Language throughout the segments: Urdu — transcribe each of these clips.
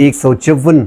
154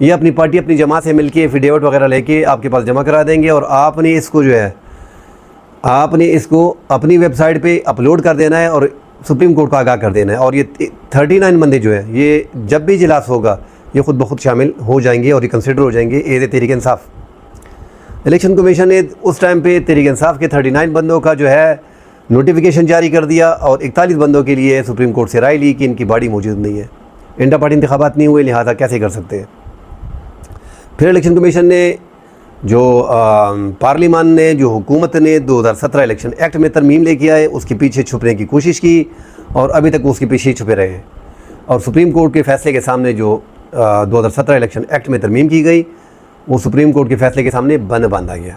یہ اپنی پارٹی اپنی جماعت سے مل کے ایفیڈیوٹ وغیرہ لے کے آپ کے پاس جمع کرا دیں گے، اور آپ نے اس کو جو ہے آپ نے اس کو اپنی ویب سائٹ پہ اپلوڈ کر دینا ہے اور سپریم کورٹ کو آگاہ کر دینا ہے، اور یہ 39 بندے جو ہیں یہ جب بھی اجلاس ہوگا یہ خود بخود شامل ہو جائیں گے اور یہ کنسیڈر ہو جائیں گے as Tehreek Insaf. Election commission نے اس ٹائم پہ تحریک انصاف کے 39 بندوں کا جو ہے نوٹیفیکیشن جاری کر دیا، اور 41 بندوں کے لیے سپریم کورٹ سے رائے لی کہ ان کی باڈی موجود نہیں ہے، انٹر پارٹی انتخابات نہیں ہوئے، لہٰذا کیسے کر سکتے ہیں۔ پھر الیکشن کمیشن نے جو پارلیمان نے جو حکومت نے 2017 الیکشن ایکٹ میں ترمیم لے کے آئے اس کے پیچھے چھپنے کی کوشش کی، اور ابھی تک اس کے پیچھے چھپے رہے ہیں، اور سپریم کورٹ کے فیصلے کے سامنے جو 2017 الیکشن ایکٹ میں ترمیم کی گئی وہ سپریم کورٹ کے فیصلے کے سامنے بند باندھا گیا۔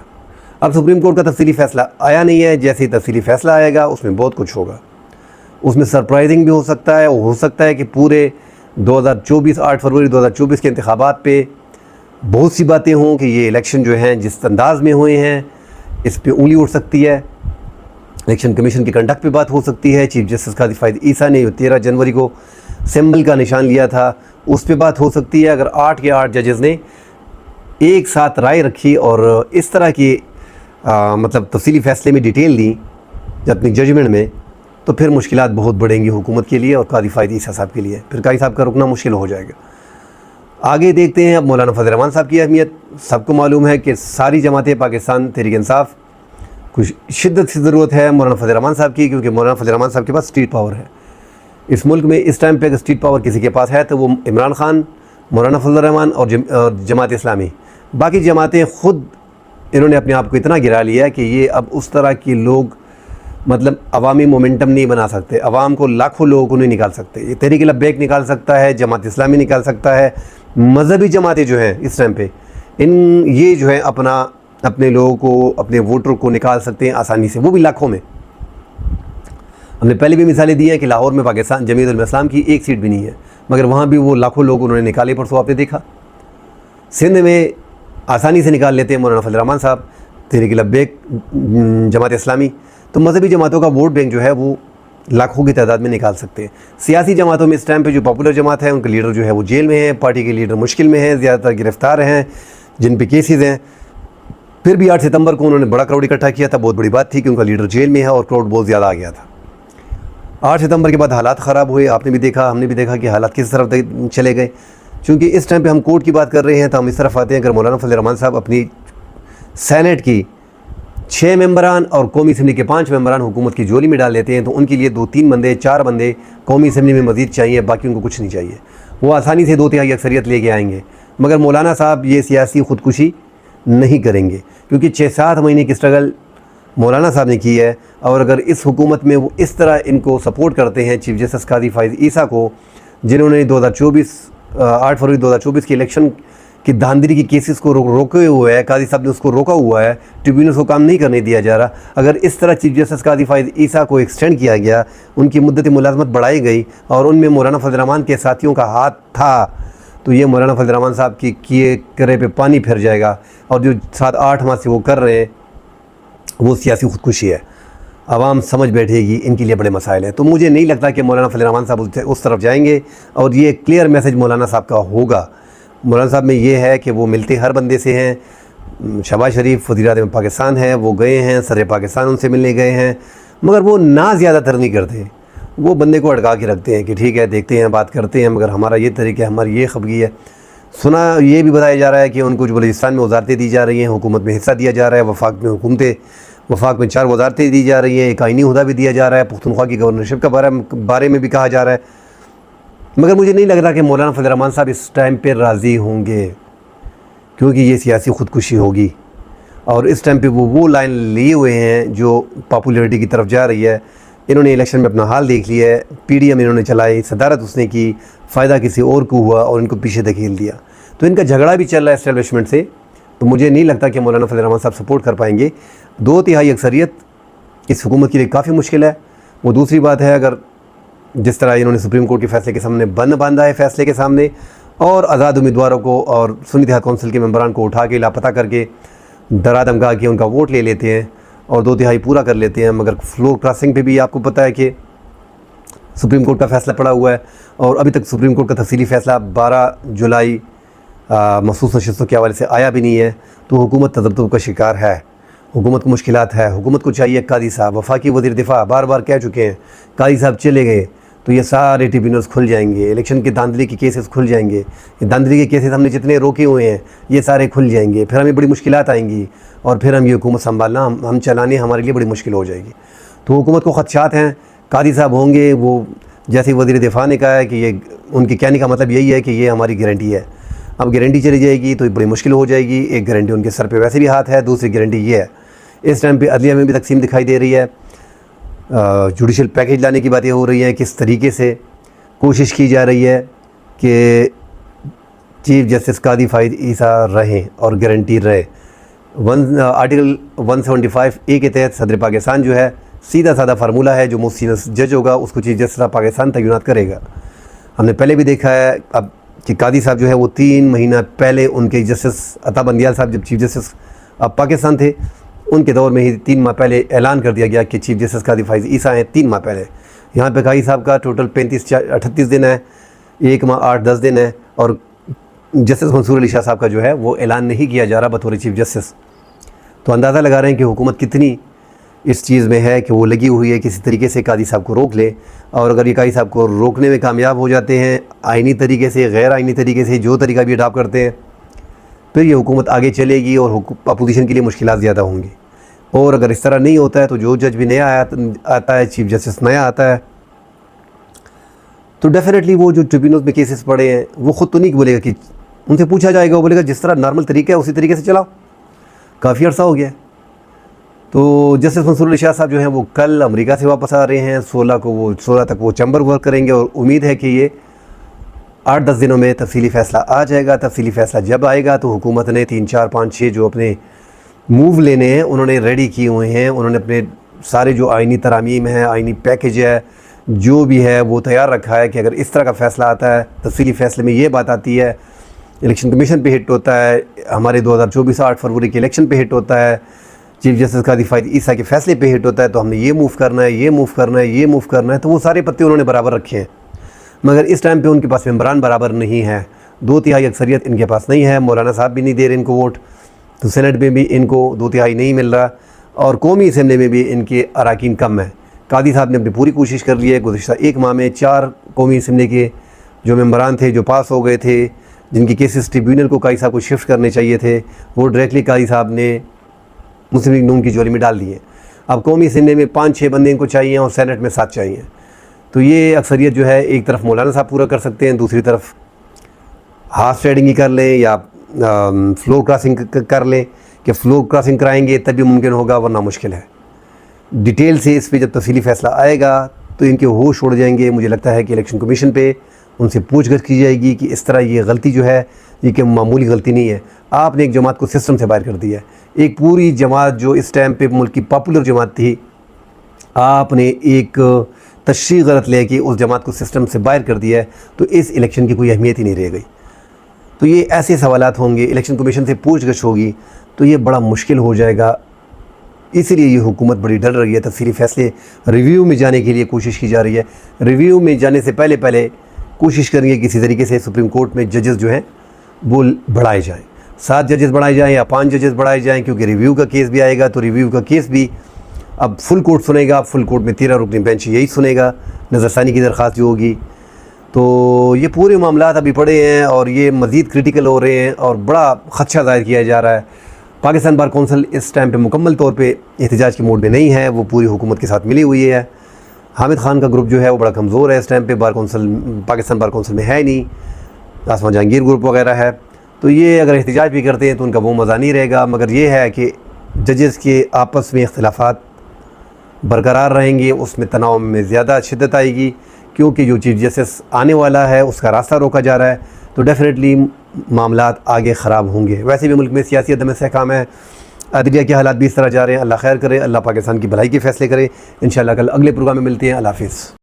اب سپریم کورٹ کا تفصیلی فیصلہ آیا نہیں ہے، جیسے ہی تفصیلی فیصلہ آئے گا اس میں بہت کچھ ہوگا، اس میں سرپرائزنگ بھی ہو سکتا ہے، ہو سکتا ہے کہ پورے 2024 8 فروری 2024 کے انتخابات پہ بہت سی باتیں ہوں کہ یہ الیکشن جو ہیں جس انداز میں ہوئے ہیں اس پہ انگلی اٹھ سکتی ہے، الیکشن کمیشن کے کنڈکٹ پہ بات ہو سکتی ہے، چیف جسٹس قاضی فائد عیسیٰ نے 13 جنوری کو سمبل کا نشان لیا تھا اس پہ بات ہو سکتی ہے۔ اگر 8 کے 8 ججز نے ایک ساتھ رائے رکھی اور اس طرح کی مطلب تفصیلی فیصلے میں ڈیٹیل دیں اپنی ججمنٹ میں، تو پھر مشکلات بہت بڑھیں گی حکومت کے لیے اور قاضی فائد عیسیٰ صاحب کے لیے، پھر قاضی صاحب کا رکنا مشکل ہو جائے گا۔ آگے دیکھتے ہیں اب مولانا فضل الرحمان صاحب کی اہمیت۔ سب کو معلوم ہے کہ ساری جماعتیں پاکستان تحریک انصاف کچھ شدت سے ضرورت ہے مولانا فضل الرحمان صاحب کی، کیونکہ مولانا فضل الرحمان صاحب کے پاس اسٹریٹ پاور ہے اس ملک میں۔ اس ٹائم پہ اگر اسٹریٹ پاور کسی کے پاس ہے تو وہ عمران خان، مولانا فضل الرحمان اور جماعت اسلامی۔ باقی جماعتیں خود انہوں نے اپنے آپ کو اتنا گرا لیا کہ یہ اب اس طرح کے لوگ مطلب عوامی مومنٹم نہیں بنا سکتے، عوام کو لاکھوں لوگوں کو نہیں نکال سکتے۔ یہ تحریک لبیک نکال سکتا ہے، جماعت اسلامی نکال سکتا ہے، مذہبی جماعتیں جو ہیں اس ٹائم پہ یہ جو ہے اپنے لوگوں کو، اپنے ووٹر کو نکال سکتے ہیں آسانی سے، وہ بھی لاکھوں میں۔ ہم نے پہلے بھی مثالیں دی ہیں کہ لاہور میں پاکستان جمعیت علماء اسلام کی ایک سیٹ بھی نہیں ہے، مگر وہاں بھی وہ لاکھوں لوگ انہوں نے نکالے، پرسوں آپ نے دیکھا۔ سندھ میں آسانی سے نکال لیتے ہیں مولانا فضل الرحمان صاحب، تحریک لبیک، جماعت اسلامی۔ تو مذہبی جماعتوں کا ووٹ بینک جو ہے وہ لاکھوں کی تعداد میں نکال سکتے ہیں۔ سیاسی جماعتوں میں اس ٹائم پہ جو پاپولر جماعت ہے ان کے لیڈر جو ہے وہ جیل میں ہیں، پارٹی کے لیڈر مشکل میں ہیں، زیادہ تر گرفتار ہیں جن پہ کیسز ہیں۔ پھر بھی 8 ستمبر کو انہوں نے بڑا کراؤڈ اکٹھا کیا تھا، بہت بڑی بات تھی کہ ان کا لیڈر جیل میں ہے اور کراؤڈ بہت زیادہ آ گیا تھا۔ 8 ستمبر کے بعد حالات خراب ہوئے، آپ نے بھی دیکھا، ہم نے بھی دیکھا کہ حالات کس طرف چلے گئے۔ چونکہ اس ٹائم پہ ہم کورٹ کی بات کر رہے ہیں تو ہم اس طرف آتے ہیں، اگر مولانا فضل الرحمان صاحب اپنی سینٹ کی 6 ممبران اور قومی اسمبلی کے 5 ممبران حکومت کی جولی میں ڈال لیتے ہیں تو ان کے لیے 2-3 بندے 4 بندے قومی اسمبلی میں مزید چاہیے، باقی ان کو کچھ نہیں چاہیے، وہ آسانی سے 2/3 اکثریت لے کے آئیں گے۔ مگر مولانا صاحب یہ سیاسی خودکشی نہیں کریں گے، کیونکہ 6-7 مہینے کی اسٹرگل مولانا صاحب نے کی ہے، اور اگر اس حکومت میں وہ اس طرح ان کو سپورٹ کرتے ہیں چیف جسٹس قاضی فائز عیسیٰ کو، جنہوں نے 8 فروری 2024 کے الیکشن کی دھاندلی کی کیسز کو روکے ہوئے ہے، قاضی صاحب نے اس کو روکا ہوا ہے، ٹریبیونلز کو کام نہیں کرنے دیا جا رہا۔ اگر اس طرح چیف جسٹس قاضی فائز عیسیٰ کو ایکسٹینڈ کیا گیا، ان کی مدت ملازمت بڑھائی گئی اور ان میں مولانا فضل الرحمان کے ساتھیوں کا ہاتھ تھا، تو یہ مولانا فضل الرحمان صاحب کی کیے کرے پہ پانی پھر جائے گا، اور جو 7-8 ماہ سے وہ کر رہے ہیں وہ سیاسی خودکشی ہے، عوام سمجھ بیٹھے گی ان کے لیے بڑے مسائل ہیں۔ تو مجھے نہیں لگتا کہ مولانا فضل الرحمان صاحب اس طرف جائیں گے، اور یہ کلیئر میسج مولانا صاحب کا ہوگا۔ مولانا صاحب میں یہ ہے کہ وہ ملتے ہر بندے سے ہیں، شہباز شریف وزیر اعظم پاکستان ہے، وہ گئے ہیں، صدر پاکستان ان سے ملنے گئے ہیں، مگر وہ نہ زیادہ تر نہیں کرتے، وہ بندے کو اٹکا کے رکھتے ہیں کہ ٹھیک ہے دیکھتے ہیں، بات کرتے ہیں، مگر ہمارا یہ طریقہ ہے، ہماری یہ خبگی ہے۔ سنا یہ بھی بتایا جا رہا ہے کہ ان کو جو بلوچستان میں وزارتیں دی جا رہی ہیں، حکومت میں حصہ دیا جا رہا ہے، وفاق میں 4 وزارتیں دی جا رہی ہیں، ایک آئینی عہدہ بھی دیا جا رہا ہے، پختونخوا کی گورنرشپ کا بارے میں بھی کہا جا رہا ہے، مگر مجھے نہیں لگ رہا کہ مولانا فضل الرحمان صاحب اس ٹائم پہ راضی ہوں گے، کیونکہ یہ سیاسی خودکشی ہوگی، اور اس ٹائم پہ وہ لائن لیے ہوئے ہیں جو پاپولیرٹی کی طرف جا رہی ہے۔ انہوں نے الیکشن میں اپنا حال دیکھ لیا ہے، پی ڈی ایم انہوں نے چلائی، صدارت اس نے کی، فائدہ کسی اور کو ہوا اور ان کو پیچھے دھکیل دیا، تو ان کا جھگڑا بھی چل رہا ہے اسٹیبلشمنٹ سے، تو مجھے نہیں لگتا کہ مولانا فضل الرحمان صاحب سپورٹ کر پائیں گے۔ 2/3 اکثریت اس حکومت کے لیے کافی مشکل ہے۔ وہ دوسری بات ہے، اگر جس طرح انہوں نے سپریم کورٹ کے فیصلے کے سامنے بند باندھا ہے فیصلے کے سامنے، اور آزاد امیدواروں کو اور سنی اتحاد کونسل کے ممبران کو اٹھا کے لاپتہ کر کے ڈرا دھمکا کے ان کا ووٹ لے لیتے ہیں اور 2/3 پورا کر لیتے ہیں، مگر فلور کراسنگ پہ بھی آپ کو پتہ ہے کہ سپریم کورٹ کا فیصلہ پڑا ہوا ہے، اور ابھی تک سپریم کورٹ کا تفصیلی فیصلہ 12 جولائی مخصوص نشستوں کے حوالے سے آیا بھی نہیں ہے، تو حکومت تذبذب کا شکار ہے، حکومت کو مشکلات ہے۔ حکومت کو چاہیے قاضی صاحب، وفاقی وزیر دفاع بار بار کہہ چکے ہیں، قاضی صاحب چلے گئے تو یہ سارے ٹریبیونلز کھل جائیں گے، الیکشن کے دھاندلی کے کیسز کھل جائیں گے، یہ دھاندلی کے کیسز ہم نے جتنے روکے ہوئے ہیں یہ سارے کھل جائیں گے، پھر ہمیں بڑی مشکلات آئیں گی اور پھر ہم یہ حکومت سنبھالنا ہم چلانے ہمارے لیے بڑی مشکل ہو جائے گی۔ تو حکومت کو خدشات ہیں، قاضی صاحب ہوں گے، وہ جیسے وزیر دفاع نے کہا ہے کہ یہ ان کے کہنے کا مطلب یہی ہے کہ یہ ہماری گارنٹی ہے، اب گارنٹی چلی جائے گی تو بڑی مشکل ہو جائے گی۔ ایک گارنٹی ان کے سر پہ ویسے بھی ہاتھ ہے، دوسری گارنٹی یہ ہے اس ٹائم پہ عدلیہ میں بھی تقسیم دکھائی دے رہی ہے، جوڈیشل پیکیج لانے کی باتیں ہو رہی ہیں، کس طریقے سے کوشش کی جا رہی ہے کہ چیف جسٹس قاضی فائد عیسیٰ رہیں اور گارنٹی رہے۔ آرٹیکل 175A کے تحت صدر پاکستان جو ہے سیدھا سادہ فارمولہ ہے، جو موسٹ سینئر جج ہوگا اس کو چیف جسٹس آف پاکستان تعینات کرے گا۔ ہم نے پہلے بھی دیکھا ہے اب کہ قاضی صاحب جو ہے وہ 3 مہینہ پہلے ان کے جسٹس عطا بندیال صاحب جب چیف جسٹس آف پاکستان تھے ان کے دور میں ہی 3 ماہ پہلے اعلان کر دیا گیا کہ چیف جسٹس قاضی فائد عیسیٰ ہیں 3 ماہ پہلے۔ یہاں پہ قاضی صاحب کا ٹوٹل 38 دن ہے، 1 ماہ 8-10 دن ہے، اور جسٹس منصور علی شاہ صاحب کا جو ہے وہ اعلان نہیں کیا جا رہا بطور چیف جسٹس۔ تو اندازہ لگا رہے ہیں کہ حکومت کتنی اس چیز میں ہے کہ وہ لگی ہوئی ہے کسی طریقے سے قاضی صاحب کو روک لے، اور اگر یہ قاضی صاحب کو روکنے میں کامیاب ہو جاتے ہیں آئینی طریقے سے، غیر آئینی طریقے سے، جو طریقہ بھی اڈاپٹ کرتے ہیں، پھر یہ حکومت آگے چلے گی اور اپوزیشن کے لیے مشکلات زیادہ ہوں گی۔ اور اگر اس طرح نہیں ہوتا ہے تو جو جج بھی نیا آتا ہے، چیف جسٹس نیا آتا ہے، تو ڈیفینیٹلی وہ جو ٹریبیونلز میں کیسز پڑے ہیں وہ خود تو نہیں بولے گا، کہ ان سے پوچھا جائے گا، وہ بولے گا جس طرح نارمل طریقہ ہے اسی طریقے سے چلاؤ، کافی عرصہ ہو گیا ہے۔ تو جسٹس منصور علی شاہ صاحب جو ہیں وہ کل امریکہ سے واپس آ رہے ہیں، 16 تک وہ چیمبر ورک کریں گے، اور امید ہے کہ یہ 8-10 دنوں میں تفصیلی فیصلہ آ جائے گا۔ تفصیلی فیصلہ جب آئے گا تو حکومت نے 3, 4, 5, 6 جو اپنے موو لینے ہیں انہوں نے ریڈی کیے ہوئے ہیں، انہوں نے اپنے سارے جو آئینی ترامیم ہیں، آئینی پیکیج ہے، جو بھی ہے وہ تیار رکھا ہے کہ اگر اس طرح کا فیصلہ آتا ہے، تفصیلی فیصلے میں یہ بات آتی ہے، الیکشن کمیشن پہ ہٹ ہوتا ہے، ہمارے 2024 8 فروری کے الیکشن پہ ہٹ ہوتا ہے، چیف جسٹس قاضی فائد عیسیٰ کے فیصلے پہ ہٹ ہوتا ہے، تو ہم نے یہ موو کرنا ہے، یہ موو کرنا ہے، یہ موو کرنا ہے، تو وہ سارے پتے انہوں نے برابر رکھے ہیں۔ مگر اس ٹائم پہ ان کے پاس ممبران برابر نہیں ہے، 2/3 اکثریت ان کے پاس نہیں ہے، مولانا صاحب بھی نہیں دے رہے ان کو ووٹ، تو سینٹ میں بھی ان کو 2/3 نہیں مل رہا، اور قومی اسمبلی میں بھی ان کے اراکین کم ہیں۔ قاضی صاحب نے اپنی پوری کوشش کر لی ہے، گزشتہ 1 ماہ میں 4 قومی اسمبلی کے جو ممبران تھے جو پاس ہو گئے تھے، جن کی کیسز ٹریبیونل کو قاضی صاحب کو شفٹ کرنے چاہیے تھے، وہ ڈائریکٹلی قاضی صاحب نے مسلم لیگ نون کی جولی میں ڈال دیے۔ اب قومی اسمبلی میں 5-6 بندے ان کو چاہیے اور سینٹ میں 7 چاہیے، تو یہ اکثریت جو ہے ایک طرف مولانا صاحب پورا کر سکتے ہیں، دوسری طرف ہارس ٹریڈنگ ہی کر لیں یا فلور کراسنگ کر لیں، کہ فلور کراسنگ کرائیں گے تب بھی ممکن ہوگا، ورنہ مشکل ہے۔ ڈیٹیل سے اس پہ جب تفصیلی فیصلہ آئے گا تو ان کے ہوش اڑ جائیں گے۔ مجھے لگتا ہے کہ الیکشن کمیشن پہ ان سے پوچھ گچھ کی جائے گی کہ اس طرح یہ غلطی جو ہے یہ کہ معمولی غلطی نہیں ہے، آپ نے ایک جماعت کو سسٹم سے باہر کر دیا ہے، ایک پوری جماعت جو اس ٹائم پہ ملک کی پاپولر جماعت تھی، آپ نے ایک تشریح غلط لے کے اس جماعت کو سسٹم سے باہر کر دیا ہے، تو اس الیکشن کی کوئی اہمیت ہی نہیں رہ گئی۔ تو یہ ایسے سوالات ہوں گے، الیکشن کمیشن سے پوچھ گچھ ہوگی تو یہ بڑا مشکل ہو جائے گا، اسی لیے یہ حکومت بڑی ڈر رہی ہے۔ تفصیلی فیصلے ریویو میں جانے کے لیے کوشش کی جا رہی ہے، ریویو میں جانے سے پہلے کوشش کریں گے کسی طریقے سے سپریم کورٹ میں ججز جو ہیں وہ بڑھائے جائیں، 7 ججز بڑھائے جائیں یا 5 ججز بڑھائے جائیں، کیونکہ ریویو کا کیس بھی آئے گا، تو ریویو کا کیس بھی اب فل کورٹ سنے گا، فل کورٹ میں 13 رکنی بینچ یہی سنے گا، نظر ثانی کی درخواست جو ہوگی۔ تو یہ پورے معاملات ابھی پڑے ہیں اور یہ مزید کرٹیکل ہو رہے ہیں اور بڑا خدشہ ظاہر کیا جا رہا ہے۔ پاکستان بار کونسل اس ٹائم پہ مکمل طور پہ احتجاج کے موڈ میں نہیں ہے، وہ پوری حکومت کے ساتھ ملی ہوئی ہے۔ حامد خان کا گروپ جو ہے وہ بڑا کمزور ہے اس ٹائم پہ، پاکستان بار کونسل میں ہے نہیں، آسمان جہانگیر گروپ وغیرہ ہے، تو یہ اگر احتجاج بھی کرتے ہیں تو ان کا وہ مزہ نہیں رہے گا۔ مگر یہ ہے کہ ججز کے آپس میں اختلافات برقرار رہیں گے، اس میں تناؤ میں زیادہ شدت آئے گی، کیونکہ جو چیف جسٹس آنے والا ہے اس کا راستہ روکا جا رہا ہے، تو ڈیفینیٹلی معاملات آگے خراب ہوں گے۔ ویسے بھی ملک میں سیاسی عدم استحکام ہے، عدلیہ کے حالات بھی اس طرح جا رہے ہیں۔ اللہ خیر کرے، اللہ پاکستان کی بھلائی کے فیصلے کرے۔ انشاءاللہ کل اگلے پروگرام میں ملتے ہیں۔ اللہ حافظ۔